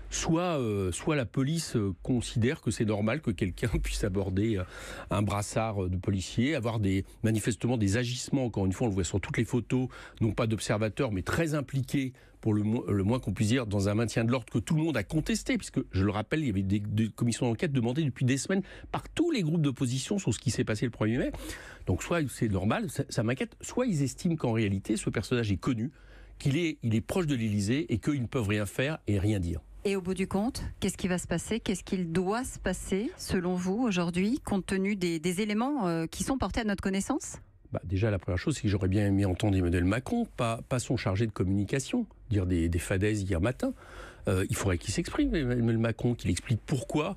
soit la police considère que c'est normal que quelqu'un puisse aborder un brassard de policier, avoir manifestement des agissements, encore une fois on le voit sur toutes les photos, non pas d'observateurs mais très impliqués pour le moins qu'on puisse dire dans un maintien de l'ordre que tout le monde a contesté, puisque je le rappelle, il y avait des commissions d'enquête demandées depuis des semaines par tous les groupes d'opposition sur ce qui s'est passé le 1er mai. Donc soit c'est normal, ça m'inquiète, soit ils estiment qu'en réalité ce personnage est connu, il est proche de l'Élysée et qu'ils ne peuvent rien faire et rien dire. Et au bout du compte, qu'est-ce qui va se passer? Qu'est-ce qu'il doit se passer, selon vous, aujourd'hui, compte tenu des éléments qui sont portés à notre connaissance? Déjà, la première chose, c'est que j'aurais bien aimé entendre Emmanuel Macron, pas son chargé de communication, dire des fadaises hier matin. Il faudrait qu'il s'exprime, Emmanuel Macron, qu'il explique pourquoi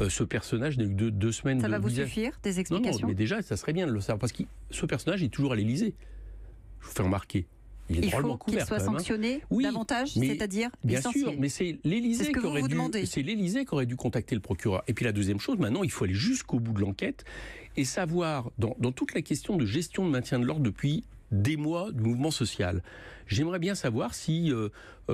ce personnage n'a eu que 2 semaines de... Ça va vous suffire, des explications? Non, mais déjà, ça serait bien de le savoir, parce que ce personnage est toujours à l'Élysée. Je vous fais remarquer. Il faut qu'il soit sanctionné davantage, c'est-à-dire licencié. Bien sûr, mais c'est l'Élysée qui aurait dû contacter le procureur. Et puis la deuxième chose, maintenant, il faut aller jusqu'au bout de l'enquête et savoir, dans toute la question de gestion de maintien de l'ordre depuis des mois du mouvement social, j'aimerais bien savoir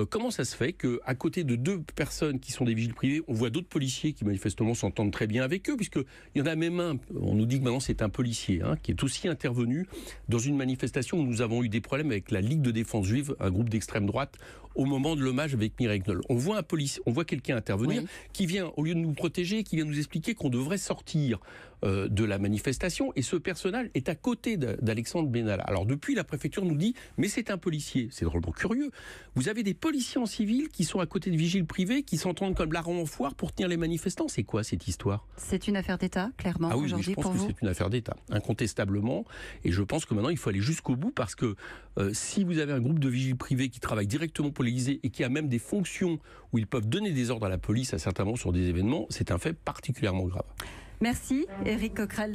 comment ça se fait qu'à côté de 2 personnes qui sont des vigiles privés, on voit d'autres policiers qui manifestement s'entendent très bien avec eux, puisqu'il y en a même un, on nous dit que maintenant c'est un policier, qui est aussi intervenu dans une manifestation où nous avons eu des problèmes avec la Ligue de défense juive, un groupe d'extrême droite, au moment de l'hommage avec Mireille Knoll. On voit quelqu'un intervenir qui vient, au lieu de nous protéger, qui vient nous expliquer qu'on devrait sortir de la manifestation, et ce personnage est à côté d'Alexandre Benalla. Alors depuis, la préfecture nous dit, mais c'est un policier. C'est drôlement curieux. Vous avez des policiers en civil qui sont à côté de vigiles privés, qui s'entendent comme larrons en foire pour tenir les manifestants. C'est quoi cette histoire? C'est une affaire d'État, clairement, aujourd'hui, pour vous? Je pense que c'est une affaire d'État, incontestablement. Et je pense que maintenant, il faut aller jusqu'au bout, parce que si vous avez un groupe de vigiles privés qui travaille directement pour l'Élysée et qui a même des fonctions où ils peuvent donner des ordres à la police à certains moments sur des événements, c'est un fait particulièrement grave. Merci, Éric Coquerel.